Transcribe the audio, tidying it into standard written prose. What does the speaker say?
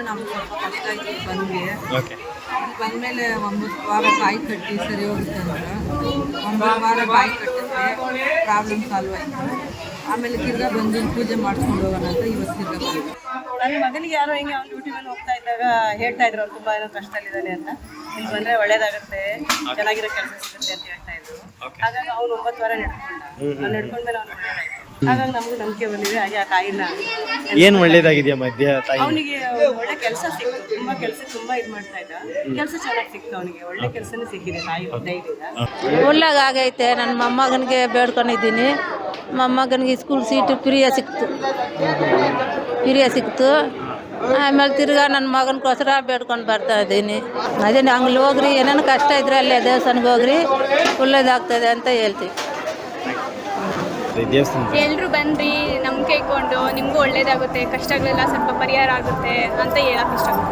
ನಮ್ಗೆ ಸ್ವಲ್ಪ ಕಷ್ಟ ಆಯ್ತು ಬಂದ್ವಿ. ಓಕೆ. ಬಂದಮೇಲೆ 9 ವಾರ ಬಾಯಿ ಕಟ್ಟಿ ಸರಿ ಹೋಗುತ್ತೆ ಅಂತ 9 ವಾರ ಬಾಯಿ ಕಟ್ಟಿದ್ರೆ ಪ್ರಾಬ್ಲಮ್ ಸಾಲ್ವ್ ಆಯಿತು. ಆಮೇಲೆ ತಿರ್ಗಾ ಬಂದು ಪೂಜೆ ಮಾಡಿಸ್ಕೊಂಡು ಹೋಗೋಣ ಅಂತ ಇವತ್ತು ತಿರ್ಗಾ ಬಂದ್ವಿ. ನನ್ನ ಮಗನಿಗೆ ಯಾರೋ ಹಿಂಗೆ ಅವ್ನು ಡ್ಯೂಟಿನಲ್ಲಿ ಹೋಗ್ತಾ ಇದ್ದಾಗ ಹೇಳ್ತಾ ಇದ್ರು ಅವ್ರು ತುಂಬ ಏನೋ ಕಷ್ಟದಲ್ಲಿದ್ದಾನೆ ಅಂತ. ಇಲ್ಲಿ ಬಂದರೆ ಒಳ್ಳೇದಾಗುತ್ತೆ, ಚೆನ್ನಾಗಿರೋ ಕೆಲಸ ಸಿಗುತ್ತೆ ಅಂತ ಹೇಳ್ತಾ ಇದ್ರು. ಹಾಗಾಗಿ ಅವ್ನು 9 ವಾರ ನಡ್ಕೊಂಡ್ಮೇಲೆ ಅವ್ನು ಒಳ್ಳೇದಾಯ್ತು. ಹಾಗಾಗಿ ನಮಗೂ ನಂಬಿಕೆ ಬಂದಿದೆ. ಹಾಗೆ ಆ ತಾಯಿನ ಏನು ಒಳ್ಳೇದಾಗಿದೆಯಾ ಮಧ್ಯ ತಾಯಿ? ಅವನಿಗೆ ಒಳ್ಳೆ ಕೆಲಸ ಸಿಕ್ತು, ತುಂಬ ಕೆಲಸ ತುಂಬ ಇದು ಮಾಡ್ತಾ ಇದ್ದ, ಕೆಲಸ ಚೆನ್ನಾಗಿ ಸಿಕ್ತು ಅವನಿಗೆ, ಒಳ್ಳೆ ಕೆಲಸನೇ ಸಿಕ್ಕಿದೆ ತಾಯಿ ದಯದಿಂದ. ಒಳ್ಳೆಗಾಗೈತೆ. ನನ್ನ ಮೊಮ್ಮಗನಿಗೆ ಬೇಡ್ಕೊಂಡಿದ್ದೀನಿ. ಮೊಮ್ಮಗನಿಗೆ ಸ್ಕೂಲ್ ಸೀಟು ಫ್ರೀಯ ಸಿಕ್ತು. ಆಮೇಲೆ ತಿರ್ಗಾ ನನ್ನ ಮಗನಿಗೋಸ್ಕರ ಬೇಡ್ಕೊಂಡು ಬರ್ತಾ ಇದ್ದೀನಿ. ಅದೇ ಹಂಗೆ ಹೋಗ್ರಿ, ಏನೇನು ಕಷ್ಟ ಇದ್ರೆ ಅಲ್ಲೇ ದೇವಸ್ಥಾನಕ್ಕೆ ಹೋಗ್ರಿ, ಒಳ್ಳೇದಾಗ್ತದೆ ಅಂತ ಹೇಳ್ತೀವಿ. ಎಲ್ಲರೂ ಬನ್ನಿರಿ, ನಂಬಿಕೆ ಇಟ್ಕೊಂಡು ನಿಮಗೂ ಒಳ್ಳೇದಾಗುತ್ತೆ, ಕಷ್ಟಗಳೆಲ್ಲ ಸ್ವಲ್ಪ ಪರಿಹಾರ ಆಗುತ್ತೆ ಅಂತ ಹೇಳಕ್ಕೆ ಇಷ್ಟಪಡ್ತೀನಿ.